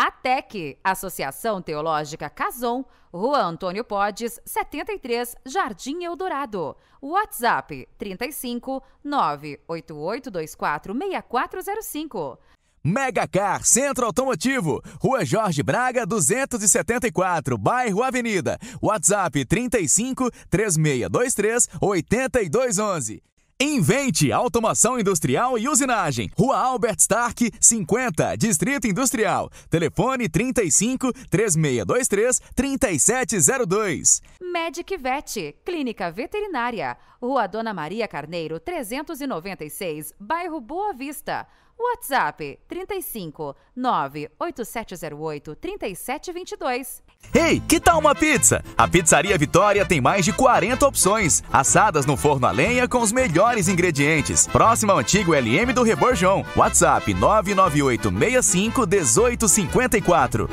ATEC, Associação Teológica Casom, Rua Antônio Podes, 73, Jardim Eldorado. WhatsApp 35 98824 6405. Megacar Centro Automotivo, Rua Jorge Braga 274, bairro Avenida. WhatsApp 35 3623 8211. Invente Automação Industrial e Usinagem, Rua Albert Stark 50, Distrito Industrial. Telefone 35 3623 3702. Medic Vet, Clínica Veterinária, Rua Dona Maria Carneiro 396, bairro Boa Vista. WhatsApp 35 98708 3722. Ei, que tal uma pizza? A Pizzaria Vitória tem mais de 40 opções, assadas no forno a lenha com os melhores ingredientes. Próximo ao antigo LM do Reborjão. WhatsApp 99865 1854.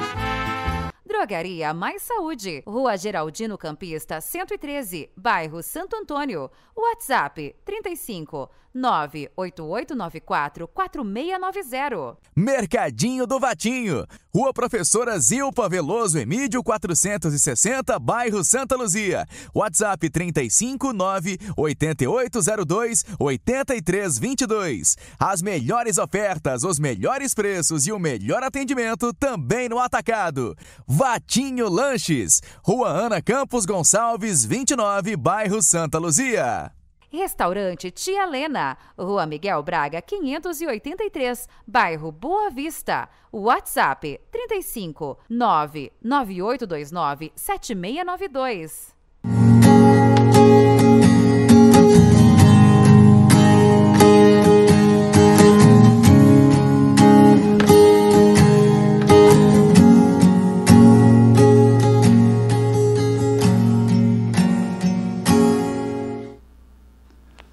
Drogaria Mais Saúde, Rua Geraldino Campista, 113, bairro Santo Antônio. WhatsApp 35 98894 4690. Mercadinho do Vatinho, Rua Professora Zilpa Veloso Emídio 460, bairro Santa Luzia. WhatsApp 35 98802 8322. As melhores ofertas, os melhores preços e o melhor atendimento também no atacado. Vatinho Lanches, Rua Ana Campos Gonçalves 29, bairro Santa Luzia. Restaurante Tia Lena, Rua Miguel Braga 583, bairro Boa Vista. WhatsApp 35 99829 7692.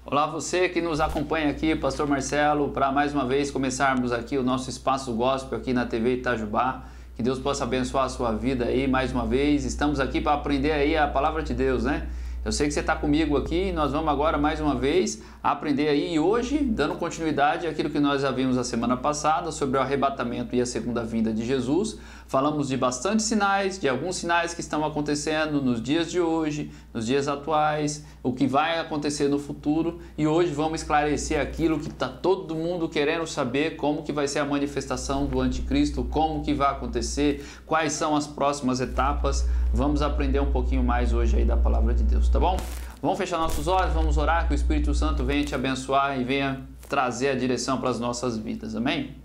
Olá, você que nos acompanha aqui, Pastor Marcelo, para mais uma vez começarmos aqui o nosso espaço gospel aqui na TV Itajubá. Que Deus possa abençoar a sua vida aí mais uma vez. Estamos aqui para aprender aí a palavra de Deus, né? Eu sei que você está comigo aqui e nós vamos agora mais uma vez aprender aí. E hoje, dando continuidade àquilo que nós já vimos a semana passada sobre o arrebatamento e a segunda vinda de Jesus, falamos de bastante sinais, de alguns sinais que estão acontecendo nos dias de hoje, nos dias atuais, o que vai acontecer no futuro. E hoje vamos esclarecer aquilo que está todo mundo querendo saber, como que vai ser a manifestação do anticristo, como que vai acontecer, quais são as próximas etapas. Vamos aprender um pouquinho mais hoje aí da palavra de Deus, tá bom? Vamos fechar nossos olhos, vamos orar que o Espírito Santo venha te abençoar e venha trazer a direção para as nossas vidas, amém?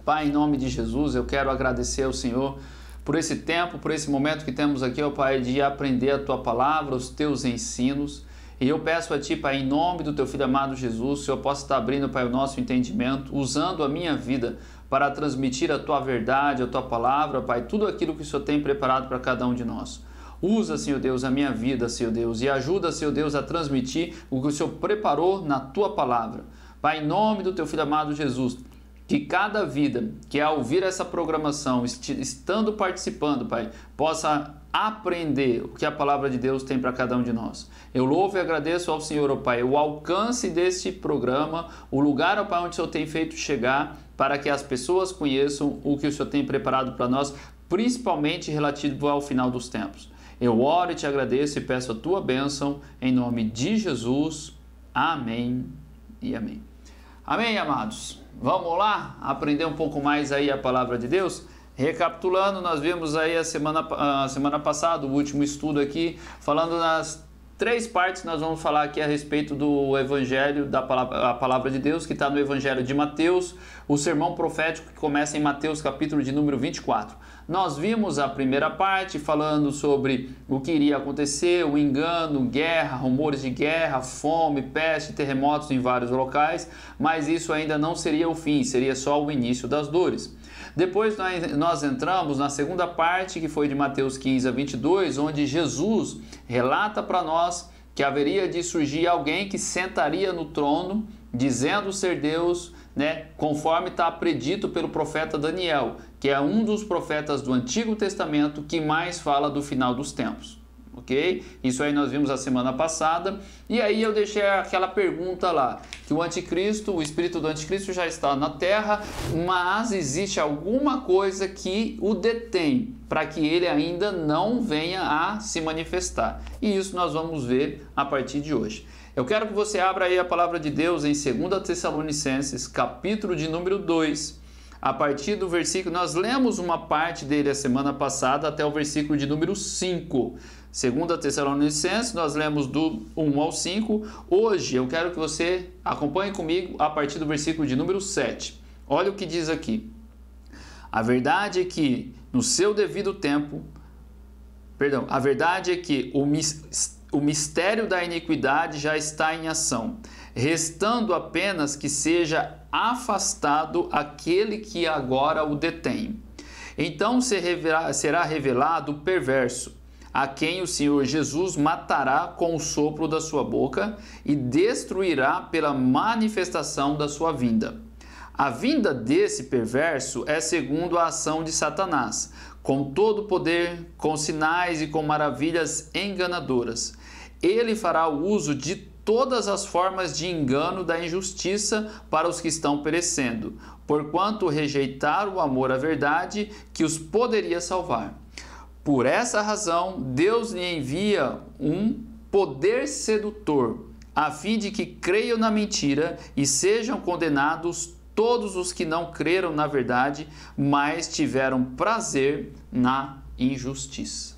Pai, em nome de Jesus, eu quero agradecer ao Senhor por esse tempo, por esse momento que temos aqui, ó Pai, de aprender a Tua palavra, os Teus ensinos. E eu peço a Ti, Pai, em nome do Teu Filho amado Jesus, o Senhor possa estar abrindo, Pai, o nosso entendimento, usando a minha vida para transmitir a Tua verdade, a Tua palavra, Pai, tudo aquilo que o Senhor tem preparado para cada um de nós. Usa, Senhor Deus, a minha vida, Senhor Deus, e ajuda, Senhor Deus, a transmitir o que o Senhor preparou na Tua palavra. Pai, em nome do Teu Filho amado Jesus, que cada vida que ao ouvir essa programação, estando participando, Pai, possa aprender o que a palavra de Deus tem para cada um de nós. Eu louvo e agradeço ao Senhor, ó Pai, o alcance deste programa, o lugar, ó Pai, onde o Senhor tem feito chegar, para que as pessoas conheçam o que o Senhor tem preparado para nós, principalmente relativo ao final dos tempos. Eu oro e te agradeço e peço a tua bênção em nome de Jesus. Amém e amém. Amém, amados? Vamos lá aprender um pouco mais aí a palavra de Deus? Recapitulando, nós vimos aí a semana passada, o último estudo aqui, falando nas 3 partes. Nós vamos falar aqui a respeito do Evangelho, a palavra de Deus, que está no Evangelho de Mateus, o sermão profético que começa em Mateus capítulo de número 24. Nós vimos a primeira parte falando sobre o que iria acontecer, o engano, guerra, rumores de guerra, fome, peste, terremotos em vários locais, mas isso ainda não seria o fim, seria só o início das dores. Depois nós entramos na segunda parte, que foi de Mateus 15 a 22, onde Jesus relata para nós que haveria de surgir alguém que sentaria no trono, dizendo ser Deus, né, conforme está predito pelo profeta Daniel, que é um dos profetas do Antigo Testamento que mais fala do final dos tempos. ok? Isso aí nós vimos a semana passada. E aí eu deixei aquela pergunta lá, que o anticristo, o espírito do anticristo já está na terra, mas existe alguma coisa que o detém para que ele ainda não venha a se manifestar. E isso nós vamos ver a partir de hoje. Eu quero que você abra aí a palavra de Deus em 2 Tessalonicenses, capítulo de número 2, a partir do versículo, nós lemos uma parte dele a semana passada até o versículo de número 5. 2 Tessalonicenses, nós lemos do 1 ao 5. Hoje eu quero que você acompanhe comigo a partir do versículo de número 7. Olha o que diz aqui. A verdade é que no seu devido tempo, a verdade é que o mistério da iniquidade já está em ação, restando apenas que seja afastado aquele que agora o detém. Então será revelado o perverso, a quem o Senhor Jesus matará com o sopro da sua boca e destruirá pela manifestação da sua vinda. A vinda desse perverso é segundo a ação de Satanás, com todo poder, com sinais e com maravilhas enganadoras. Ele fará o uso de todas as formas de engano da injustiça para os que estão perecendo, porquanto rejeitaram o amor à verdade que os poderia salvar. Por essa razão, Deus lhe envia um poder sedutor, a fim de que creiam na mentira e sejam condenados todos os que não creram na verdade, mas tiveram prazer na injustiça.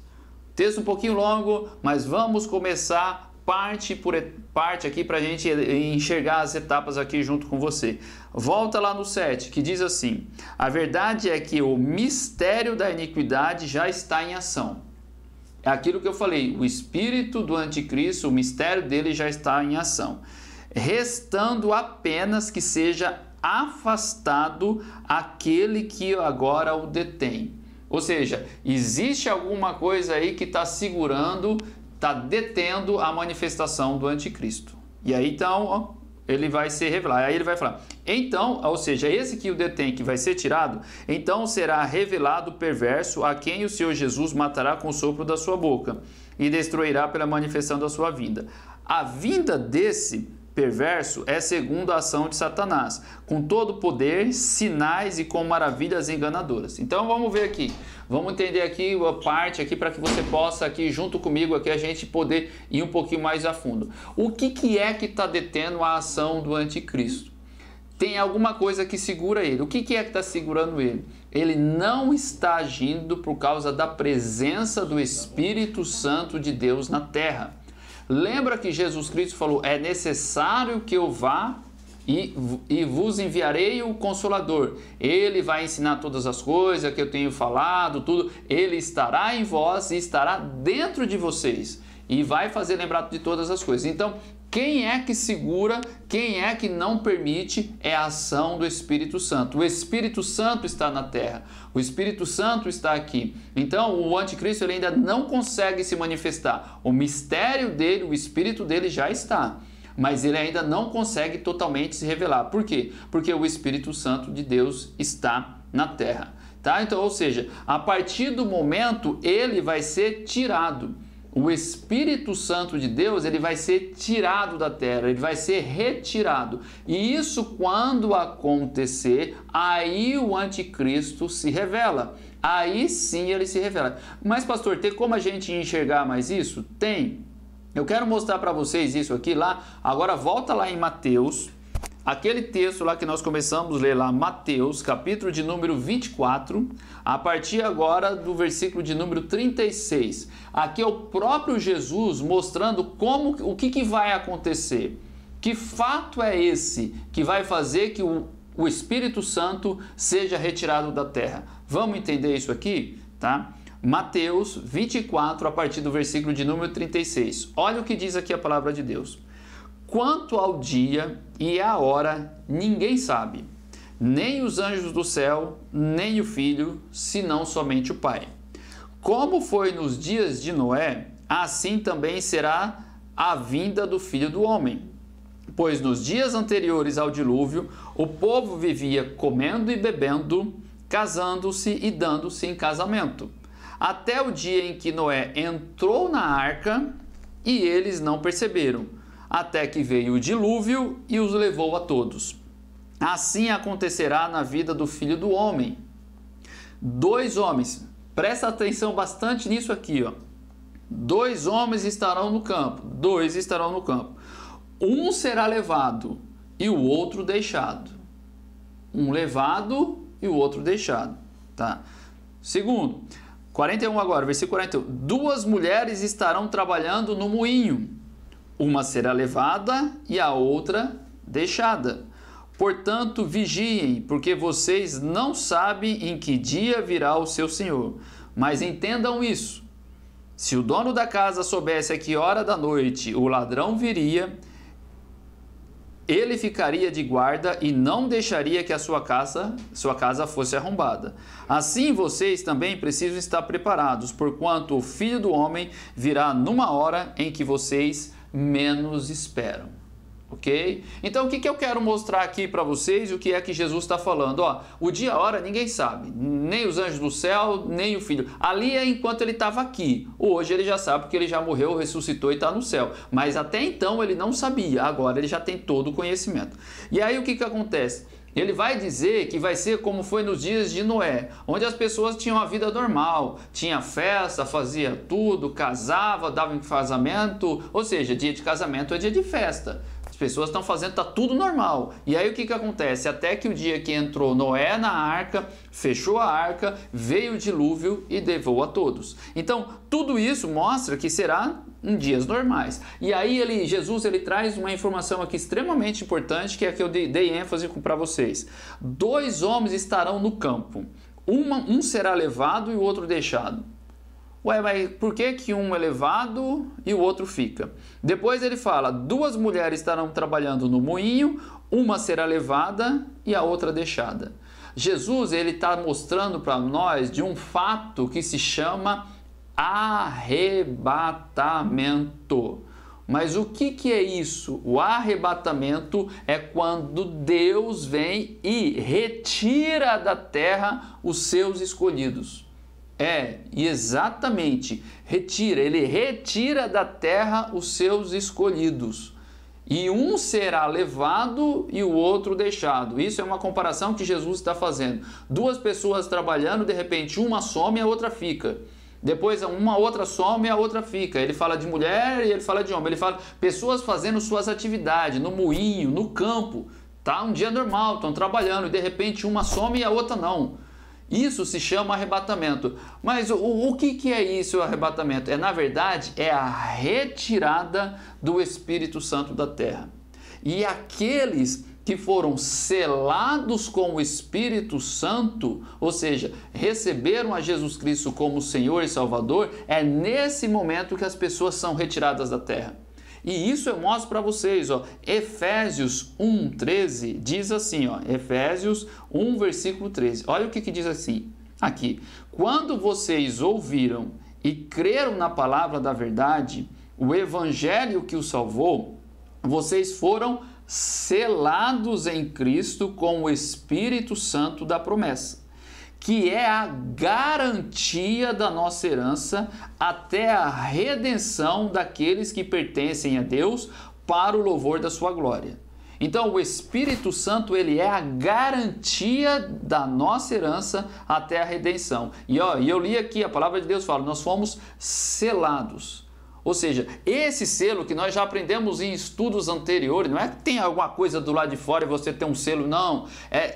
Texto um pouquinho longo, mas vamos começar parte por parte aqui para a gente enxergar as etapas aqui junto com você. Volta lá no 7, que diz assim: a verdade é que o mistério da iniquidade já está em ação. É aquilo que eu falei, o espírito do anticristo, o mistério dele já está em ação. Restando apenas que seja afastado aquele que agora o detém. Ou seja, existe alguma coisa aí que está segurando, está detendo a manifestação do anticristo. E aí então ele vai se revelar. Aí ele vai falar, então, ou seja, esse que o detém, que vai ser tirado, então será revelado o perverso, a quem o Senhor Jesus matará com o sopro da sua boca e destruirá pela manifestação da sua vinda. A vinda desse perverso é segundo a ação de Satanás, com todo poder, sinais e com maravilhas enganadoras. Então vamos ver aqui, vamos entender aqui a parte aqui para que você possa aqui junto comigo aqui a gente poder ir um pouquinho mais a fundo. O que é que está detendo a ação do anticristo? Tem alguma coisa que segura ele. O que é que está segurando ele? Ele não está agindo por causa da presença do Espírito Santo de Deus na terra. Lembra que Jesus Cristo falou, é necessário que eu vá e vos enviarei o Consolador. Ele vai ensinar todas as coisas que eu tenho falado, tudo. Ele estará em vós e estará dentro de vocês. E vai fazer lembrar de todas as coisas. Então, quem é que segura, quem é que não permite é a ação do Espírito Santo. O Espírito Santo está na terra, o Espírito Santo está aqui. Então o anticristo ele ainda não consegue se manifestar. O mistério dele, o Espírito dele já está, mas ele ainda não consegue totalmente se revelar. Por quê? Porque o Espírito Santo de Deus está na terra. Tá? Então, ou seja, a partir do momento ele vai ser tirado. O Espírito Santo de Deus, ele vai ser tirado da terra, ele vai ser retirado. E isso quando acontecer, aí o anticristo se revela. Aí sim ele se revela. Mas pastor, tem como a gente enxergar mais isso? Tem. Eu quero mostrar para vocês isso aqui lá. Agora volta lá em Mateus. Aquele texto lá que nós começamos a ler lá, Mateus, capítulo de número 24, a partir agora do versículo de número 36. Aqui é o próprio Jesus mostrando o que vai acontecer. Que fato é esse que vai fazer que o Espírito Santo seja retirado da terra? Vamos entender isso aqui, tá? Mateus 24, a partir do versículo de número 36. Olha o que diz aqui a palavra de Deus. Quanto ao dia e à hora, ninguém sabe, nem os anjos do céu, nem o Filho, senão somente o Pai. Como foi nos dias de Noé, assim também será a vinda do Filho do Homem. Pois nos dias anteriores ao dilúvio, o povo vivia comendo e bebendo, casando-se e dando-se em casamento, até o dia em que Noé entrou na arca e eles não perceberam, até que veio o dilúvio e os levou a todos. Assim acontecerá na vida do Filho do Homem. 2 homens, presta atenção bastante nisso aqui, ó. 2 homens estarão no campo, 2 estarão no campo. Um será levado e o outro deixado. Um levado e o outro deixado, tá? Segundo, 41 agora, versículo 41. 2 mulheres estarão trabalhando no moinho. Uma será levada e a outra deixada. Portanto, vigiem, porque vocês não sabem em que dia virá o seu Senhor. Mas entendam isso. Se o dono da casa soubesse a que hora da noite o ladrão viria, ele ficaria de guarda e não deixaria que a sua casa fosse arrombada. Assim vocês também precisam estar preparados, porquanto o Filho do Homem virá numa hora em que vocês menos esperam. Ok? Então o que eu quero mostrar aqui para vocês, o que é que Jesus está falando? Ó, o dia e a hora ninguém sabe, nem os anjos do céu, nem o Filho. Ali é enquanto ele estava aqui. Hoje ele já sabe porque ele já morreu, ressuscitou e está no céu. Mas até então ele não sabia, agora ele já tem todo o conhecimento. E aí o que acontece? Ele vai dizer que vai ser como foi nos dias de Noé, onde as pessoas tinham a vida normal, tinha festa, fazia tudo, casava, dava em casamento, ou seja, dia de casamento é dia de festa. As pessoas estão fazendo, está tudo normal. E aí o que acontece? Até que o dia que entrou Noé na arca, fechou a arca, veio o dilúvio e levou a todos. Então, tudo isso mostra que será em dias normais. E aí Jesus traz uma informação aqui extremamente importante, que é a que eu dei ênfase para vocês. 2 homens estarão no campo. Um será levado e o outro deixado. Ué, mas por que um é levado e o outro fica? Depois ele fala, 2 mulheres estarão trabalhando no moinho, uma será levada e a outra deixada. Jesus está mostrando para nós de um fato que se chama arrebatamento. Mas o que é isso? O arrebatamento é quando Deus vem e retira da terra os seus escolhidos. Exatamente, ele retira da terra os seus escolhidos. E um será levado e o outro deixado. Isso é uma comparação que Jesus está fazendo. 2 pessoas trabalhando, de repente uma some e a outra fica. Depois uma outra some e a outra fica. Ele fala de mulher e ele fala de homem. Ele fala pessoas fazendo suas atividades no moinho, no campo. Tá um dia normal, estão trabalhando e de repente uma some e a outra não. Isso se chama arrebatamento. Mas o que é isso, o arrebatamento? Na verdade, é a retirada do Espírito Santo da terra. E aqueles que foram selados com o Espírito Santo, ou seja, receberam a Jesus Cristo como Senhor e Salvador, é nesse momento que as pessoas são retiradas da terra. E isso eu mostro para vocês, ó. Efésios 1:13 diz assim, ó, Efésios 1, versículo 13. Olha o que diz assim, aqui. Quando vocês ouviram e creram na palavra da verdade, o evangelho que os salvou, vocês foram selados em Cristo com o Espírito Santo da promessa, que é a garantia da nossa herança até a redenção daqueles que pertencem a Deus para o louvor da sua glória. Então, o Espírito Santo, ele é a garantia da nossa herança até a redenção. E eu li aqui, a palavra de Deus fala, nós fomos selados. Ou seja, esse selo que nós já aprendemos em estudos anteriores, não é que tem alguma coisa do lado de fora e você tem um selo, não.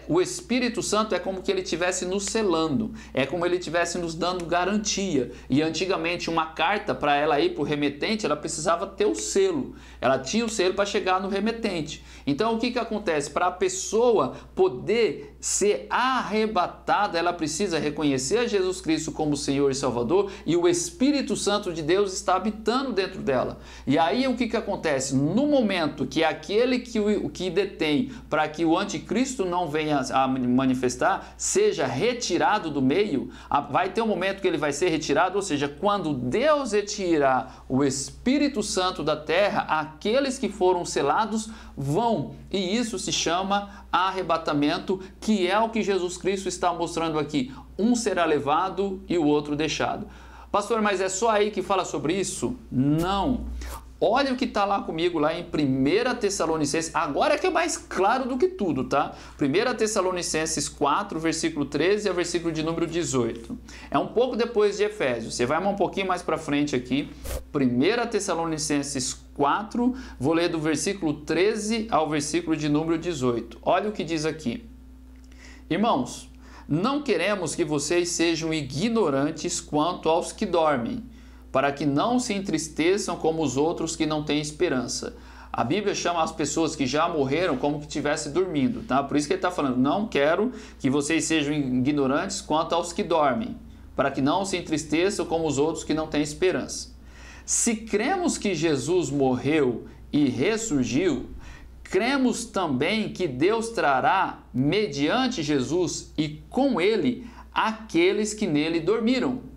O Espírito Santo é como que ele estivesse nos selando, é como ele estivesse nos dando garantia. E antigamente uma carta, para ela ir para o remetente, ela precisava ter o selo. Ela tinha o selo para chegar no remetente. Então o que acontece? Para a pessoa poder ser arrebatada, ela precisa reconhecer a Jesus Cristo como Senhor e Salvador, e o Espírito Santo de Deus está habitando dentro dela. E aí o que acontece? No momento que aquele que detém para que o anticristo não venha a manifestar, seja retirado do meio, vai ter um momento que ele vai ser retirado, ou seja, quando Deus retirar o Espírito Santo da terra, aqueles que foram selados vão, e isso se chama arrebatamento, que é o que Jesus Cristo está mostrando aqui. um será levado e o outro deixado. Pastor, mas é só aí que fala sobre isso? Não. Olha o que está lá comigo, lá em 1 Tessalonicenses, agora é que é mais claro do que tudo, tá? 1 Tessalonicenses 4, versículo 13 ao versículo de número 18. É um pouco depois de Efésios, você vai um pouquinho mais para frente aqui. 1 Tessalonicenses 4, vou ler do versículo 13 ao versículo de número 18. Olha o que diz aqui. Irmãos, não queremos que vocês sejam ignorantes quanto aos que dormem, para que não se entristeçam como os outros que não têm esperança. A Bíblia chama as pessoas que já morreram como que estivessem dormindo, tá? Por isso que ele está falando, não quero que vocês sejam ignorantes quanto aos que dormem, para que não se entristeçam como os outros que não têm esperança. Se cremos que Jesus morreu e ressurgiu, cremos também que Deus trará, mediante Jesus e com ele, aqueles que nele dormiram.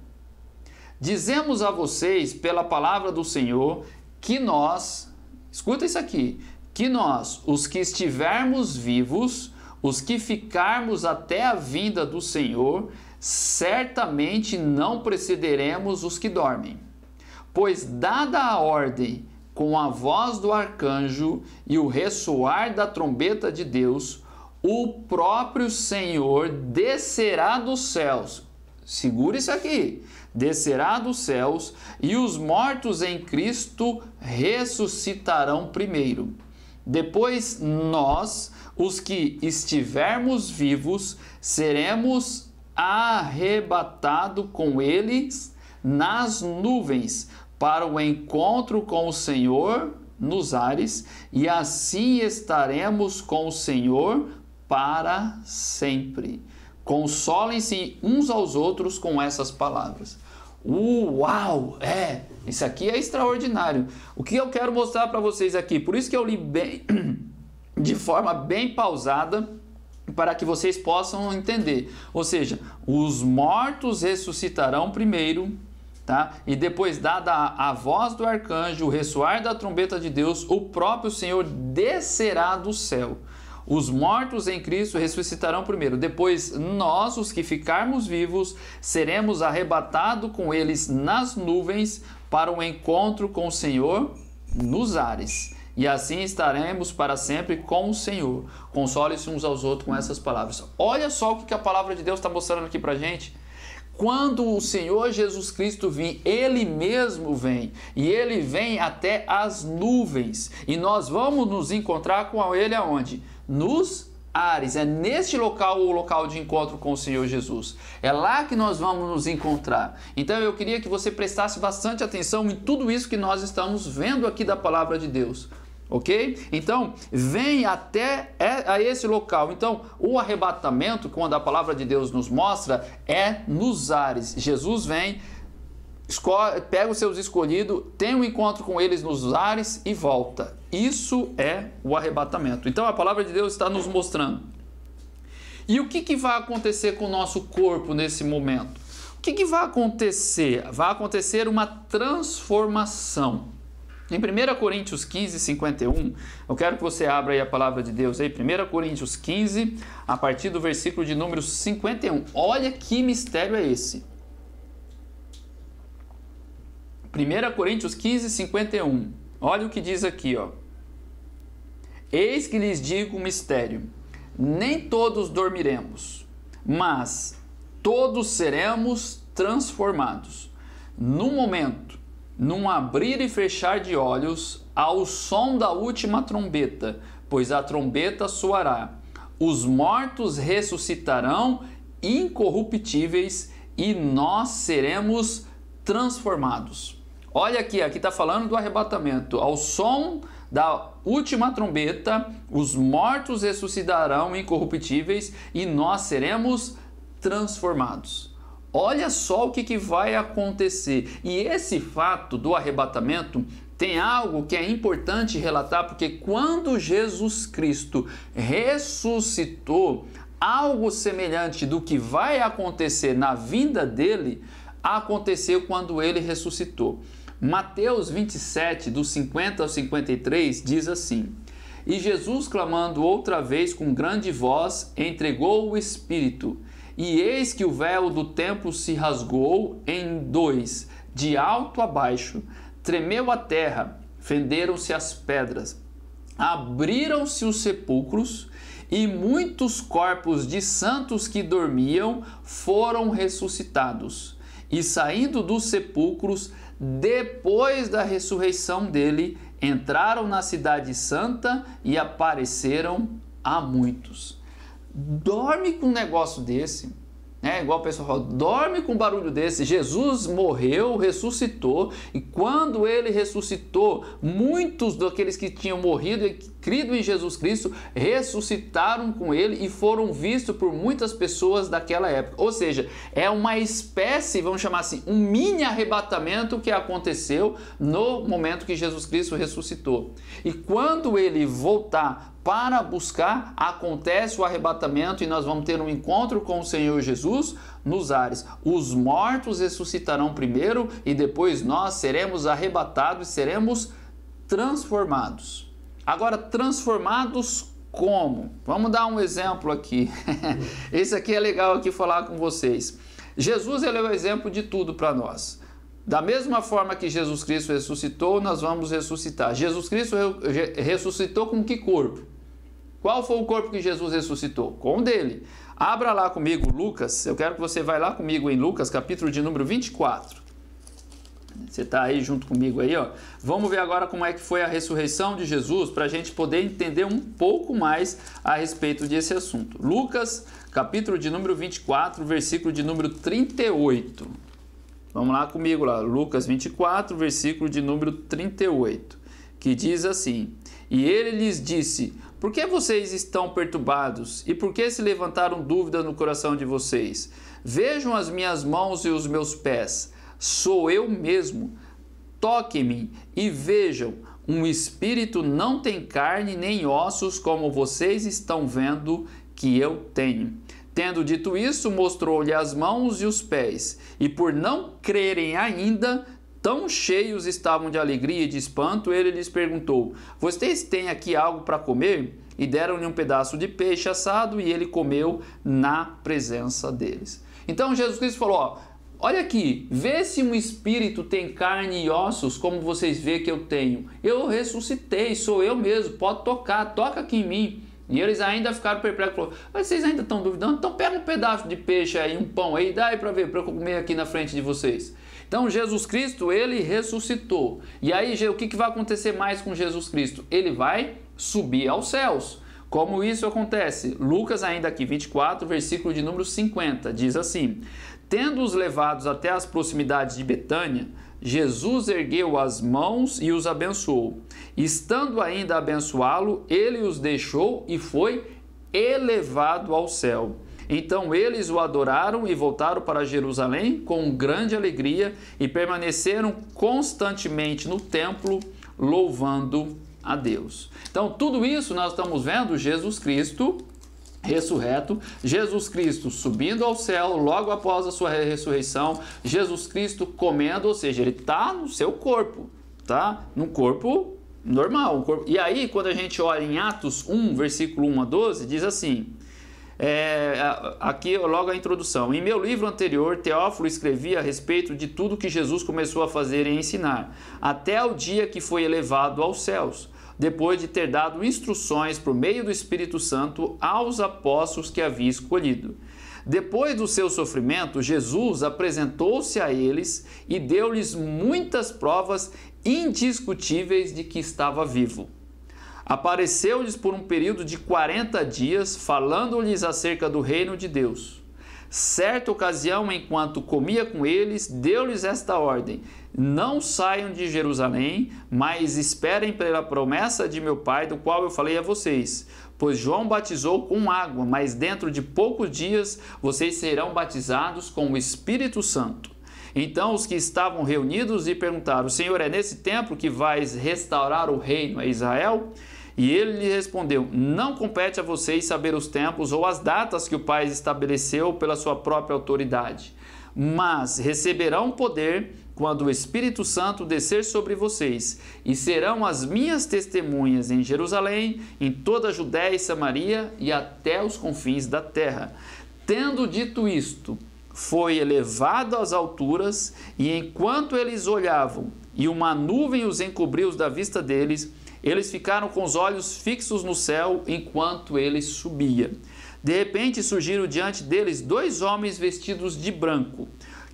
Dizemos a vocês, pela palavra do Senhor, que nós, escuta isso aqui, que nós, os que estivermos vivos, os que ficarmos até a vinda do Senhor, certamente não precederemos os que dormem. Pois dada a ordem, com a voz do arcanjo e o ressoar da trombeta de Deus, o próprio Senhor descerá dos céus. Segura isso aqui. Descerá dos céus e os mortos em Cristo ressuscitarão primeiro. Depois nós, os que estivermos vivos, seremos arrebatados com eles nas nuvens para o encontro com o Senhor nos ares, e assim estaremos com o Senhor para sempre. Consolem-se uns aos outros com essas palavras. Uau! Isso aqui é extraordinário. O que eu quero mostrar para vocês aqui, por isso que eu li bem, de forma bem pausada, para que vocês possam entender. Ou seja, os mortos ressuscitarão primeiro, tá? E depois, dada a voz do arcanjo, o ressoar da trombeta de Deus, o próprio Senhor descerá do céu. Os mortos em Cristo ressuscitarão primeiro. Depois nós, os que ficarmos vivos, seremos arrebatados com eles nas nuvens para o encontro com o Senhor nos ares. E assim estaremos para sempre com o Senhor. Console-se uns aos outros com essas palavras. Olha só o que a palavra de Deus está mostrando aqui para a gente. Quando o Senhor Jesus Cristo vir, Ele mesmo vem, e Ele vem até as nuvens, e nós vamos nos encontrar com Ele aonde? Nos ares. É neste local o local de encontro com o Senhor Jesus. É lá que nós vamos nos encontrar. Então eu queria que você prestasse bastante atenção em tudo isso que nós estamos vendo aqui da palavra de Deus. Ok? Então, vem até a esse local. Então, o arrebatamento, quando a palavra de Deus nos mostra, é nos ares. Jesus vem, pega os seus escolhidos, tem um encontro com eles nos ares e volta. Isso é o arrebatamento. Então, a palavra de Deus está nos mostrando. E o que vai acontecer com o nosso corpo nesse momento? O que vai acontecer? Vai acontecer uma transformação. Em 1 Coríntios 15, 51, eu quero que você abra aí a palavra de Deus aí, 1 Coríntios 15, a partir do versículo de número 51. Olha que mistério é esse. 1 Coríntios 15, 51. Olha o que diz aqui, ó. Eis que lhes digo um mistério. Nem todos dormiremos, mas todos seremos transformados. Num momento, num abrir e fechar de olhos, ao som da última trombeta, pois a trombeta soará. Os mortos ressuscitarão incorruptíveis e nós seremos transformados. Olha aqui está falando do arrebatamento. Ao som da última trombeta, os mortos ressuscitarão incorruptíveis e nós seremos transformados. Olha só o que vai acontecer. E esse fato do arrebatamento tem algo que é importante relatar, porque quando Jesus Cristo ressuscitou, algo semelhante do que vai acontecer na vinda dele, aconteceu quando ele ressuscitou. Mateus 27, dos 50 ao 53, diz assim: E Jesus, clamando outra vez com grande voz, entregou o Espírito. e eis que o véu do templo se rasgou em dois, de alto a baixo, tremeu a terra, fenderam-se as pedras, abriram-se os sepulcros, e muitos corpos de santos que dormiam foram ressuscitados. E saindo dos sepulcros, depois da ressurreição dele, entraram na cidade santa e apareceram a muitos. Dorme com um negócio desse, né? Igual o pessoal fala, dorme com um barulho desse. Jesus morreu, ressuscitou, e quando ele ressuscitou, muitos daqueles que tinham morrido e crido em Jesus Cristo ressuscitaram com ele e foram vistos por muitas pessoas daquela época. Ou seja, é uma espécie, vamos chamar assim, um mini arrebatamento que aconteceu no momento que Jesus Cristo ressuscitou. E quando ele voltar para buscar, acontece o arrebatamento e nós vamos ter um encontro com o Senhor Jesus nos ares. Os mortos ressuscitarão primeiro e depois nós seremos arrebatados e seremos transformados. Agora, transformados como? Vamos dar um exemplo aqui. Esse aqui é legal aqui falar com vocês. Jesus, ele é o exemplo de tudo para nós. Da mesma forma que Jesus Cristo ressuscitou, nós vamos ressuscitar. Jesus Cristo ressuscitou com que corpo? Qual foi o corpo que Jesus ressuscitou? Com o dele. Abra lá comigo Lucas, eu quero que você vá lá comigo em Lucas, capítulo de número 24. Você está aí junto comigo aí, ó. Vamos ver agora como é que foi a ressurreição de Jesus, para a gente poder entender um pouco mais a respeito desse assunto. Lucas, capítulo de número 24, versículo de número 38. Vamos lá comigo lá, Lucas 24, versículo de número 38, que diz assim: E ele lhes disse, por que vocês estão perturbados? E por que se levantaram dúvidas no coração de vocês? Vejam as minhas mãos e os meus pés, sou eu mesmo. Toquem-me e vejam, um espírito não tem carne nem ossos, como vocês estão vendo que eu tenho. Tendo dito isso, mostrou-lhe as mãos e os pés, e por não crerem ainda, tão cheios estavam de alegria e de espanto, ele lhes perguntou, vocês têm aqui algo para comer? E deram-lhe um pedaço de peixe assado, e ele comeu na presença deles. Então Jesus Cristo falou, ó, olha aqui, vê se um espírito tem carne e ossos, como vocês veem que eu tenho. Eu ressuscitei, sou eu mesmo, pode tocar, toca aqui em mim. E eles ainda ficaram perplexos, falaram, mas vocês ainda estão duvidando? Então pega um pedaço de peixe aí, um pão aí, dá aí para ver, para eu comer aqui na frente de vocês. Então Jesus Cristo, ele ressuscitou. E aí o que vai acontecer mais com Jesus Cristo? Ele vai subir aos céus. Como isso acontece? Lucas ainda aqui 24, versículo de número 50, diz assim, tendo-os levados até as proximidades de Betânia, Jesus ergueu as mãos e os abençoou. Estando ainda a abençoá-lo, ele os deixou e foi elevado ao céu. Então eles o adoraram e voltaram para Jerusalém com grande alegria e permaneceram constantemente no templo, louvando a Deus. Então tudo isso nós estamos vendo Jesus Cristo ressurreto, Jesus Cristo subindo ao céu logo após a sua ressurreição, Jesus Cristo comendo, ou seja, ele está no seu corpo, tá? No corpo normal. Um corpo. E aí, quando a gente olha em Atos 1, versículo 1 a 12, diz assim, aqui logo a introdução, em meu livro anterior, Teófilo escrevia a respeito de tudo que Jesus começou a fazer e ensinar, até o dia que foi elevado aos céus, depois de ter dado instruções por meio do Espírito Santo aos apóstolos que havia escolhido. Depois do seu sofrimento, Jesus apresentou-se a eles e deu-lhes muitas provas indiscutíveis de que estava vivo. Apareceu-lhes por um período de 40 dias, falando-lhes acerca do reino de Deus. Certa ocasião, enquanto comia com eles, deu-lhes esta ordem, não saiam de Jerusalém, mas esperem pela promessa de meu Pai, do qual eu falei a vocês. Pois João batizou com água, mas dentro de poucos dias vocês serão batizados com o Espírito Santo. Então os que estavam reunidos lhe perguntaram, Senhor, é nesse tempo que vais restaurar o reino a Israel? E ele lhe respondeu, não compete a vocês saber os tempos ou as datas que o Pai estabeleceu pela sua própria autoridade, mas receberão poder quando o Espírito Santo descer sobre vocês, e serão as minhas testemunhas em Jerusalém, em toda a Judéia e Samaria e até os confins da terra. Tendo dito isto, foi elevado às alturas, e enquanto eles olhavam, e uma nuvem os encobriu da vista deles, eles ficaram com os olhos fixos no céu enquanto ele subia. De repente surgiram diante deles 2 homens vestidos de branco,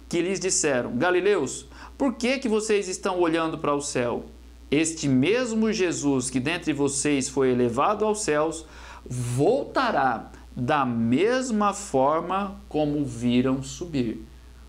que lhes disseram: Galileus, por que vocês estão olhando para o céu? Este mesmo Jesus que dentre vocês foi elevado aos céus, voltará da mesma forma como viram subir.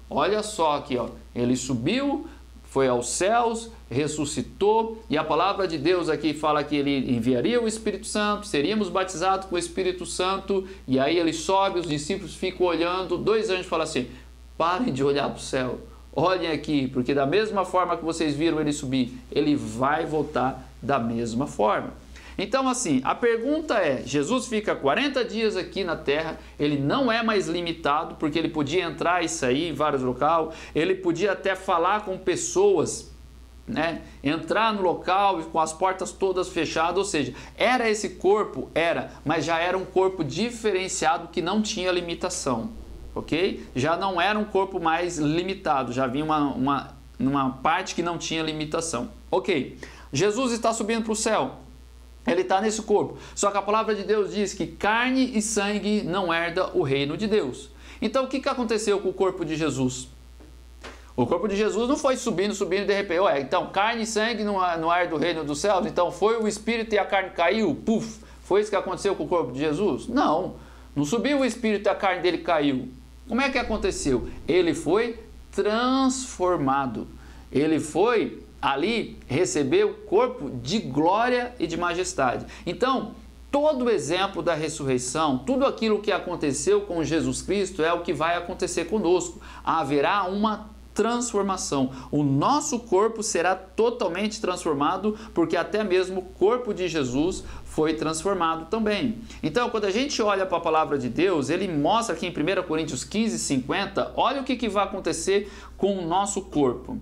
Olha só aqui, ó. Ele subiu, foi aos céus, ressuscitou, e a palavra de Deus aqui fala que ele enviaria o Espírito Santo, seríamos batizados com o Espírito Santo, e aí ele sobe, os discípulos ficam olhando, 2 anjos falam assim: parem de olhar para o céu, olhem aqui, porque da mesma forma que vocês viram ele subir, ele vai voltar da mesma forma. Então, assim, a pergunta é, Jesus fica 40 dias aqui na Terra, ele não é mais limitado, porque ele podia entrar e sair em vários locais, ele podia até falar com pessoas, né? Entrar no local com as portas todas fechadas, ou seja, era esse corpo? Era, mas já era um corpo diferenciado que não tinha limitação, ok? Já não era um corpo mais limitado, já vinha uma parte que não tinha limitação. Ok, Jesus está subindo para o céu. Ele está nesse corpo. Só que a palavra de Deus diz que carne e sangue não herda o reino de Deus. Então o que aconteceu com o corpo de Jesus? O corpo de Jesus não foi subindo de repente. Então carne e sangue não herda o reino dos céus? Então foi o espírito e a carne caiu? Puf! Foi isso que aconteceu com o corpo de Jesus? Não. Não subiu o espírito e a carne dele caiu. Como é que aconteceu? Ele foi transformado. Ele foi ali recebeu o corpo de glória e de majestade. Então, todo o exemplo da ressurreição, tudo aquilo que aconteceu com Jesus Cristo é o que vai acontecer conosco. Haverá uma transformação. O nosso corpo será totalmente transformado, porque até mesmo o corpo de Jesus foi transformado também. Então, quando a gente olha para a palavra de Deus, ele mostra aqui em 1 Coríntios 15, 50, olha o que vai acontecer com o nosso corpo.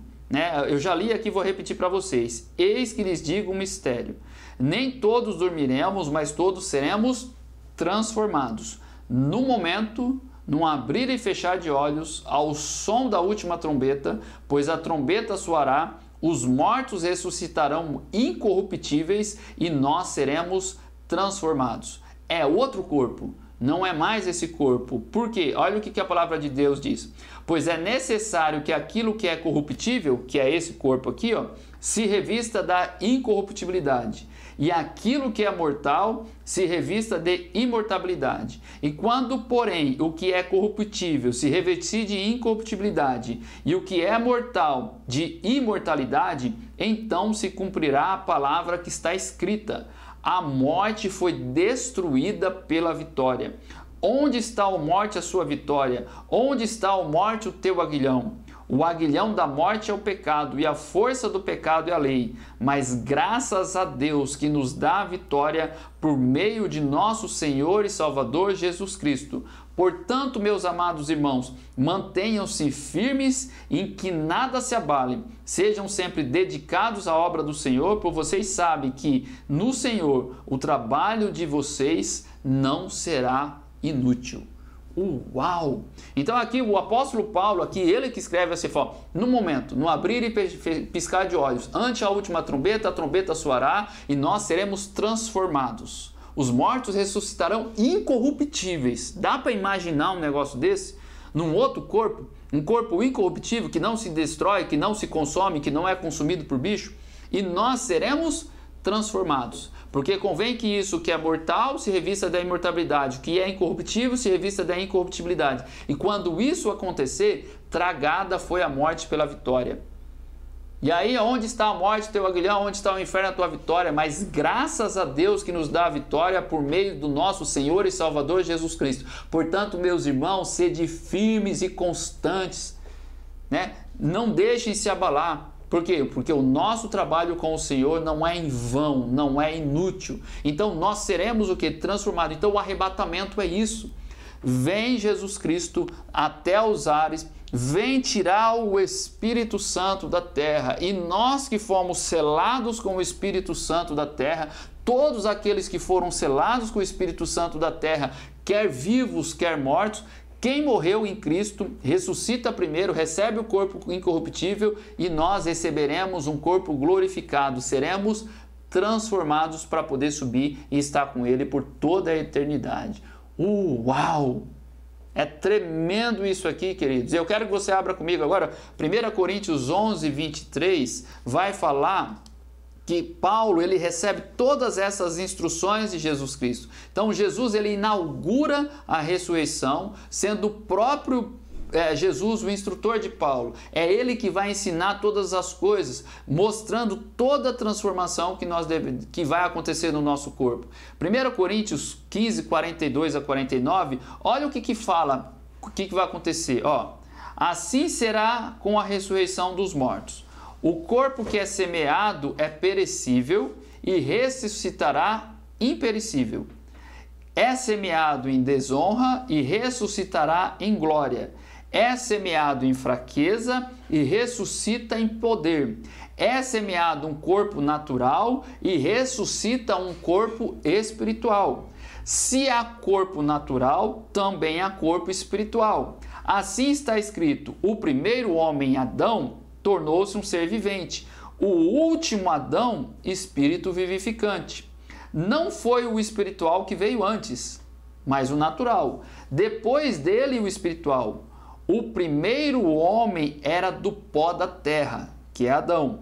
Eu já li aqui, vou repetir para vocês. Eis que lhes digo um mistério. Nem todos dormiremos, mas todos seremos transformados. No momento, num abrir e fechar de olhos, ao som da última trombeta, pois a trombeta soará, os mortos ressuscitarão incorruptíveis e nós seremos transformados. É outro corpo. Não é mais esse corpo. Por quê? Olha o que a palavra de Deus diz. Pois é necessário que aquilo que é corruptível, que é esse corpo aqui, ó, se revista da incorruptibilidade. E aquilo que é mortal se revista de imortabilidade. E quando, porém, o que é corruptível se revestir de incorruptibilidade e o que é mortal de imortalidade, então se cumprirá a palavra que está escrita. A morte foi destruída pela vitória. Onde está, ó morte, a sua vitória? Onde está, ó morte, o teu aguilhão? O aguilhão da morte é o pecado, e a força do pecado é a lei. Mas graças a Deus que nos dá a vitória por meio de nosso Senhor e Salvador Jesus Cristo. Portanto, meus amados irmãos, mantenham-se firmes em que nada se abale. Sejam sempre dedicados à obra do Senhor, pois vocês sabem que no Senhor o trabalho de vocês não será inútil. Uau! Então aqui o apóstolo Paulo, aqui ele que escreve assim, fala, no momento, no abrir e piscar de olhos, ante a última trombeta, a trombeta soará e nós seremos transformados. Os mortos ressuscitarão incorruptíveis. Dá para imaginar um negócio desse? Num outro corpo? Um corpo incorruptível que não se destrói, que não se consome, que não é consumido por bicho? E nós seremos transformados. Porque convém que isso que é mortal se revista da imortalidade, o que é incorruptível se revista da incorruptibilidade. E quando isso acontecer, tragada foi a morte pela vitória. E aí, onde está a morte, teu aguilhão? Onde está o inferno, a tua vitória? Mas graças a Deus que nos dá a vitória por meio do nosso Senhor e Salvador Jesus Cristo. Portanto, meus irmãos, sede firmes e constantes, Não deixem se abalar. Por quê? Porque o nosso trabalho com o Senhor não é em vão, não é inútil. Então, nós seremos o que? Transformados. Então, o arrebatamento é isso. Vem Jesus Cristo até os ares, vem tirar o Espírito Santo da terra, e nós que fomos selados com o Espírito Santo da terra, todos aqueles que foram selados com o Espírito Santo da terra, quer vivos, quer mortos, Quem morreu em Cristo ressuscita primeiro, recebe o corpo incorruptível e nós receberemos um corpo glorificado, seremos transformados para poder subir e estar com Ele por toda a eternidade. Uau! É tremendo isso aqui, queridos. Eu quero que você abra comigo agora, 1 Coríntios 11, 23, vai falar que Paulo ele recebe todas essas instruções de Jesus Cristo. Então Jesus ele inaugura a ressurreição, sendo o próprio Jesus o instrutor de Paulo. É ele que vai ensinar todas as coisas, mostrando toda a transformação que vai acontecer no nosso corpo. 1 Coríntios 15, 42 a 49, olha o que fala, o que vai acontecer. Assim será com a ressurreição dos mortos. O corpo que é semeado é perecível e ressuscitará imperecível. É semeado em desonra e ressuscitará em glória. É semeado em fraqueza e ressuscita em poder. É semeado um corpo natural e ressuscita um corpo espiritual. Se há corpo natural, também há corpo espiritual. Assim está escrito: o primeiro homem, Adão, tornou-se um ser vivente. O último Adão, espírito vivificante. Não foi o espiritual que veio antes, mas o natural. Depois dele, o espiritual. O primeiro homem era do pó da terra, que é Adão.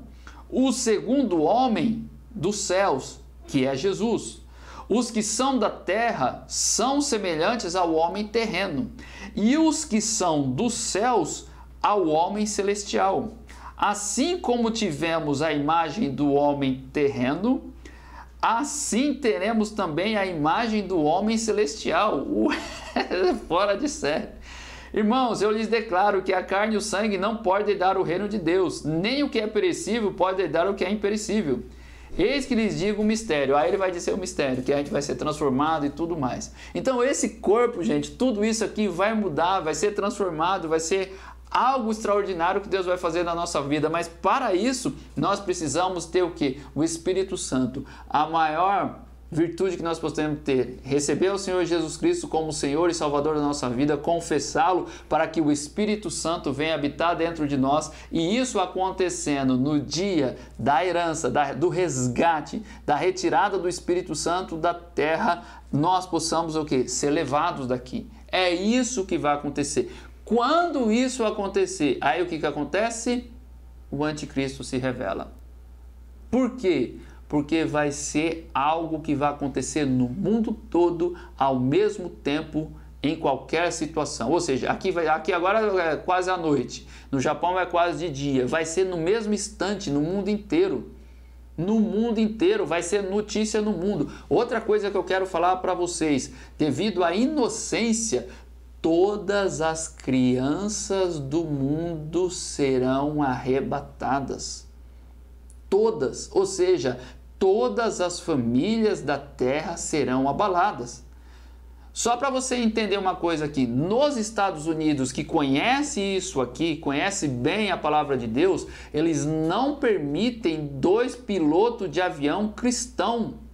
O segundo homem, dos céus, que é Jesus. Os que são da terra são semelhantes ao homem terreno, e os que são dos céus, ao homem celestial. Assim como tivemos a imagem do homem terreno, assim teremos também a imagem do homem celestial. Fora de série. Irmãos, eu lhes declaro que a carne e o sangue não podem dar o reino de Deus, nem o que é perecível pode dar o que é imperecível. Eis que lhes digo o mistério. Aí ele vai dizer o mistério, que a gente vai ser transformado e tudo mais. Então esse corpo, gente, tudo isso aqui vai mudar, vai ser transformado, vai ser algo extraordinário que Deus vai fazer na nossa vida. Mas para isso, nós precisamos ter o quê? O Espírito Santo. A maior virtude que nós podemos ter, receber o Senhor Jesus Cristo como Senhor e Salvador da nossa vida, confessá-lo para que o Espírito Santo venha habitar dentro de nós, e isso acontecendo no dia da herança, do resgate, da retirada do Espírito Santo da terra, nós possamos o quê? Ser levados daqui. É isso que vai acontecer. Quando isso acontecer, aí o que acontece? O anticristo se revela. Por quê? Porque vai ser algo que vai acontecer no mundo todo ao mesmo tempo, em qualquer situação. Ou seja, aqui agora é quase à noite, no Japão é quase de dia, vai ser no mesmo instante, no mundo inteiro. No mundo inteiro, vai ser notícia no mundo. Outra coisa que eu quero falar para vocês, devido à inocência, todas as crianças do mundo serão arrebatadas. Todas, ou seja, todas as famílias da terra serão abaladas. Só para você entender uma coisa aqui, nos Estados Unidos, que conhece isso aqui, conhece bem a palavra de Deus, eles não permitem 2 pilotos de avião cristão.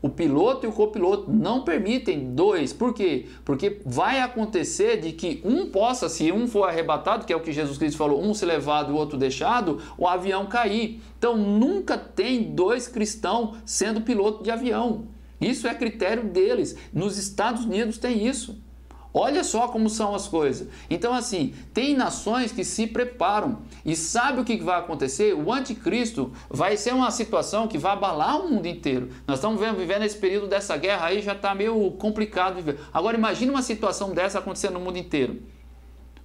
O piloto e o copiloto não permitem 2. Por quê? Porque vai acontecer de que um possa, se um for arrebatado, que é o que Jesus Cristo falou, um ser levado e o outro deixado, o avião cair. Então nunca tem 2 cristãos sendo piloto de avião. Isso é critério deles. Nos Estados Unidos tem isso. Olha só como são as coisas. Então assim, tem nações que se preparam e sabe o que vai acontecer? O anticristo vai ser uma situação que vai abalar o mundo inteiro. Nós estamos vivendo esse período dessa guerra aí, já está meio complicado viver. Agora imagine uma situação dessa acontecendo no mundo inteiro.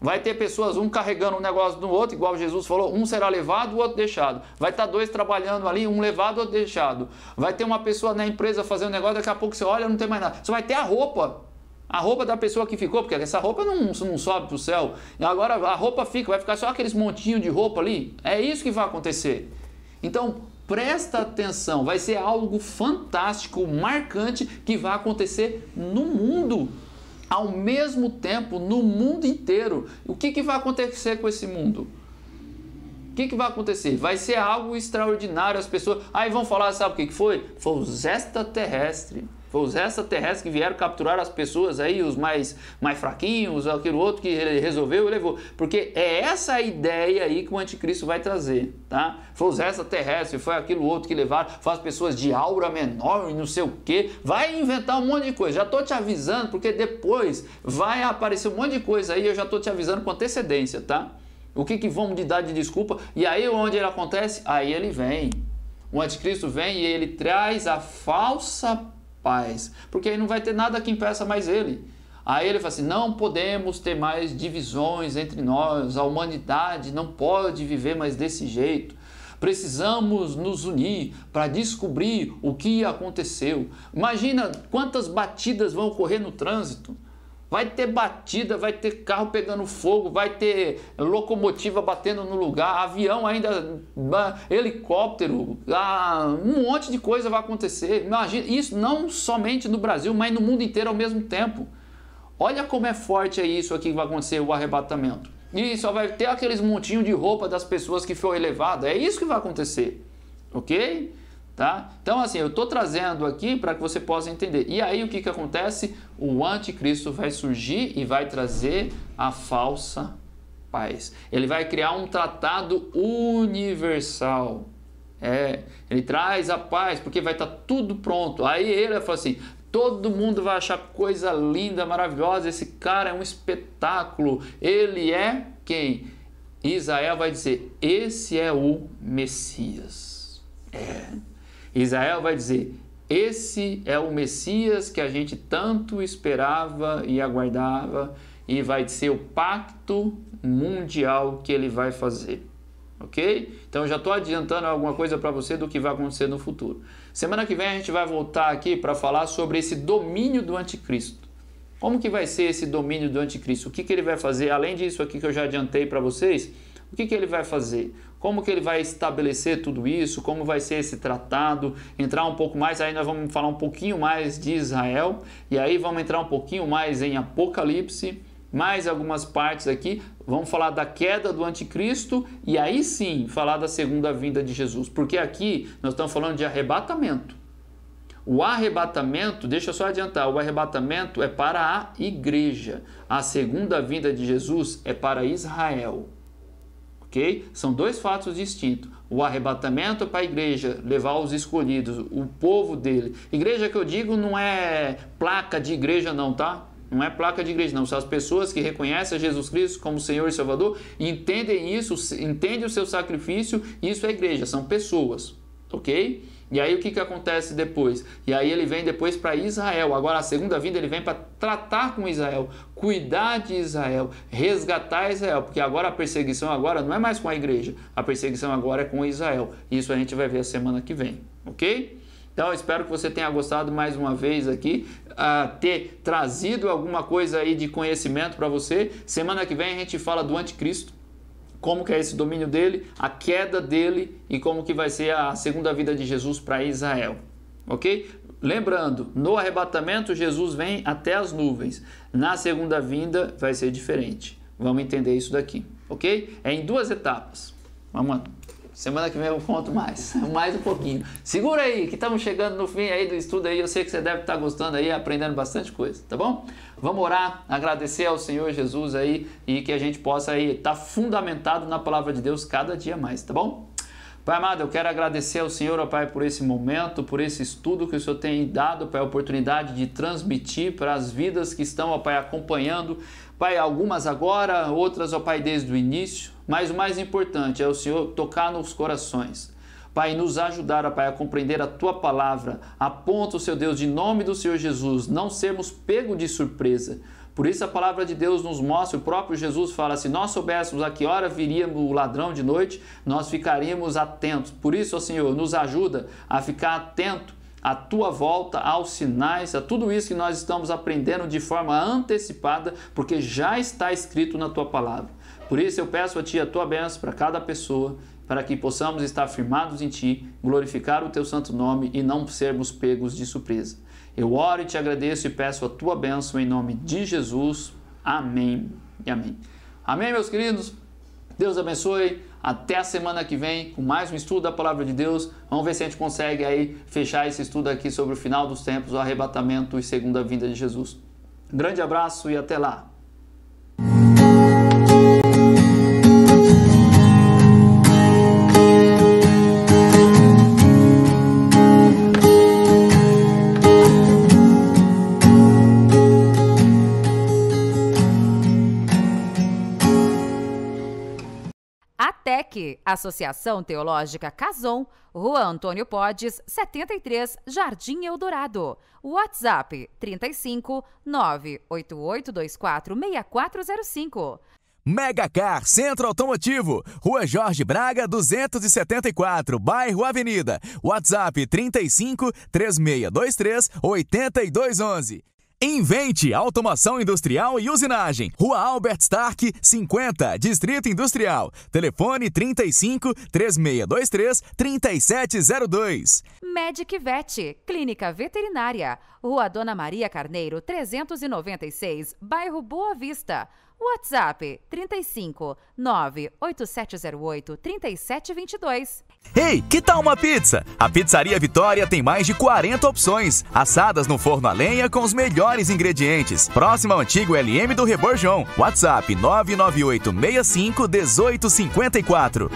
Vai ter pessoas, um carregando um negócio do outro, igual Jesus falou, um será levado, o outro deixado. Vai estar 2 trabalhando ali, um levado, outro deixado. Vai ter uma pessoa na empresa fazendo negócio, daqui a pouco você olha, não tem mais nada. Só vai ter a roupa da pessoa que ficou, porque essa roupa não sobe para o céu. E agora a roupa vai ficar só aqueles montinhos de roupa ali. É isso que vai acontecer. Então, presta atenção, vai ser algo fantástico, marcante, que vai acontecer no mundo. Ao mesmo tempo, no mundo inteiro. O que vai acontecer com esse mundo? O que vai acontecer? Vai ser algo extraordinário. As pessoas aí vão falar, sabe o que foi? Foi os extraterrestres. Foi os extraterrestres que vieram capturar as pessoas aí, os mais fraquinhos, aquele outro que ele resolveu e levou. Porque é essa a ideia aí que o anticristo vai trazer, tá? Foi os extraterrestres, foi aquilo outro que levaram, foi as pessoas de aura menor e não sei o quê. Vai inventar um monte de coisa. Já tô te avisando, porque depois vai aparecer um monte de coisa aí, eu já tô te avisando com antecedência, tá? O que vamos lhe dar de desculpa? E aí onde ele acontece? Aí ele vem. O anticristo vem e ele traz a falsa paz, porque aí não vai ter nada que impeça mais ele. Aí ele fala assim, não podemos ter mais divisões entre nós, a humanidade não pode viver mais desse jeito. Precisamos nos unir para descobrir o que aconteceu. Imagina quantas batidas vão ocorrer no trânsito. Vai ter batida, vai ter carro pegando fogo, vai ter locomotiva batendo no lugar, avião ainda, helicóptero, um monte de coisa vai acontecer. Imagina, isso não somente no Brasil, mas no mundo inteiro ao mesmo tempo. Olha como é forte isso aqui que vai acontecer, o arrebatamento. E só vai ter aqueles montinhos de roupa das pessoas que foi elevado. É isso que vai acontecer, ok? Tá? Então assim, eu estou trazendo aqui para que você possa entender. E aí o que acontece? O anticristo vai surgir e vai trazer a falsa paz. Ele vai criar um tratado universal. Ele traz a paz, porque vai estar tudo pronto. Aí ele vai falar assim, todo mundo vai achar coisa linda, maravilhosa, esse cara é um espetáculo. Ele é quem? Israel vai dizer, esse é o Messias. Israel vai dizer, esse é o Messias que a gente tanto esperava e aguardava, e vai ser o pacto mundial que ele vai fazer, ok? Então eu já estou adiantando alguma coisa para você do que vai acontecer no futuro. Semana que vem a gente vai voltar aqui para falar sobre esse domínio do anticristo. Como que vai ser esse domínio do anticristo? O que ele vai fazer? Além disso aqui que eu já adiantei para vocês, o que ele vai fazer? Como que ele vai estabelecer tudo isso? Como vai ser esse tratado? Entrar um pouco mais, aí nós vamos falar um pouquinho mais de Israel, e aí vamos entrar um pouquinho mais em Apocalipse, mais algumas partes aqui, vamos falar da queda do anticristo, e aí sim falar da segunda vinda de Jesus, porque aqui nós estamos falando de arrebatamento. O arrebatamento, deixa eu só adiantar, o arrebatamento é para a igreja, a segunda vinda de Jesus é para Israel. Okay? São dois fatos distintos. O arrebatamento é para a igreja, levar os escolhidos, o povo dele. Igreja que eu digo não é placa de igreja não, tá? Não é placa de igreja não, são as pessoas que reconhecem Jesus Cristo como Senhor e Salvador, entendem isso, entendem o seu sacrifício, isso é igreja, são pessoas, ok? E aí o que acontece depois? E aí ele vem depois para Israel. Agora a segunda vinda ele vem para tratar com Israel, cuidar de Israel, resgatar Israel, porque agora a perseguição agora não é mais com a igreja, a perseguição agora é com Israel. Isso a gente vai ver a semana que vem, ok? Então eu espero que você tenha gostado mais uma vez aqui, ter trazido alguma coisa aí de conhecimento para você. Semana que vem a gente fala do anticristo, como que é esse domínio dele, a queda dele e como que vai ser a segunda vida de Jesus para Israel, ok? Lembrando, no arrebatamento Jesus vem até as nuvens, na segunda vinda vai ser diferente, vamos entender isso daqui, ok? É em duas etapas, vamos lá. Semana que vem eu conto mais um pouquinho. Segura aí, que estamos chegando no fim aí do estudo aí. Eu sei que você deve estar gostando aí, aprendendo bastante coisa, tá bom? Vamos orar, agradecer ao Senhor Jesus aí e que a gente possa aí estar fundamentado na palavra de Deus cada dia mais, tá bom? Pai amado, eu quero agradecer ao Senhor, ó Pai, por esse momento, por esse estudo que o Senhor tem dado, Pai, a oportunidade de transmitir para as vidas que estão, ó Pai, acompanhando. Pai, algumas agora, outras, ó Pai, desde o início, mas o mais importante é o Senhor tocar nos corações. Pai, nos ajudar, ó Pai, a compreender a Tua palavra, a ponto, Seu Deus, de nome do Senhor Jesus, não sermos pegos de surpresa. Por isso a palavra de Deus nos mostra, o próprio Jesus fala, se nós soubéssemos a que hora viria o ladrão de noite, nós ficaríamos atentos. Por isso, ó Senhor, nos ajuda a ficar atento à Tua volta, aos sinais, a tudo isso que nós estamos aprendendo de forma antecipada, porque já está escrito na Tua palavra. Por isso eu peço a Ti a Tua bênção para cada pessoa, para que possamos estar firmados em Ti, glorificar o Teu santo nome e não sermos pegos de surpresa. Eu oro e Te agradeço e peço a Tua bênção em nome de Jesus. Amém e amém. Amém, meus queridos? Deus abençoe, até a semana que vem com mais um estudo da Palavra de Deus. Vamos ver se a gente consegue aí fechar esse estudo aqui sobre o final dos tempos, o arrebatamento e segunda vinda de Jesus. Um grande abraço e até lá! ATEC, Associação Teológica Cason, Rua Antônio Podes, 73, Jardim Eldorado. WhatsApp 35 98824 6405. Megacar Centro Automotivo, Rua Jorge Braga, 274, bairro Avenida. WhatsApp 35 3623 8211. Invente Automação Industrial e Usinagem, Rua Albert Stark, 50, Distrito Industrial. Telefone 35 3623 3702. Medic Vet, Clínica Veterinária, Rua Dona Maria Carneiro, 396, bairro Boa Vista. WhatsApp 35 98708 3722. Ei, que tal uma pizza? A Pizzaria Vitória tem mais de 40 opções, assadas no forno a lenha com os melhores ingredientes. Próximo ao antigo LM do Reborjão. WhatsApp 99865 1854.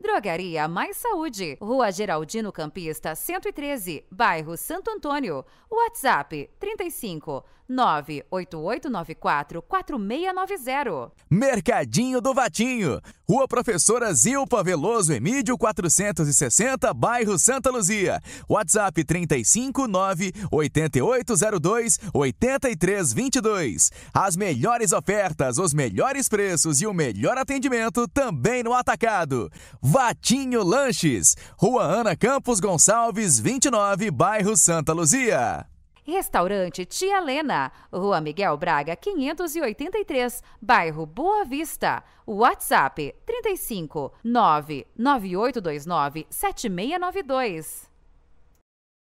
Drogaria Mais Saúde, Rua Geraldino Campista, 113, bairro Santo Antônio. WhatsApp 35 98894 4690. Mercadinho do Vatinho, Rua Professora Zilpa Veloso Emídio 460, bairro Santa Luzia. WhatsApp 35 98802 8322. As melhores ofertas, os melhores preços e o melhor atendimento também no atacado. Vatinho Lanches, Rua Ana Campos Gonçalves 29, bairro Santa Luzia. Restaurante Tia Lena, Rua Miguel Braga 583, bairro Boa Vista. WhatsApp 35 99829 7692.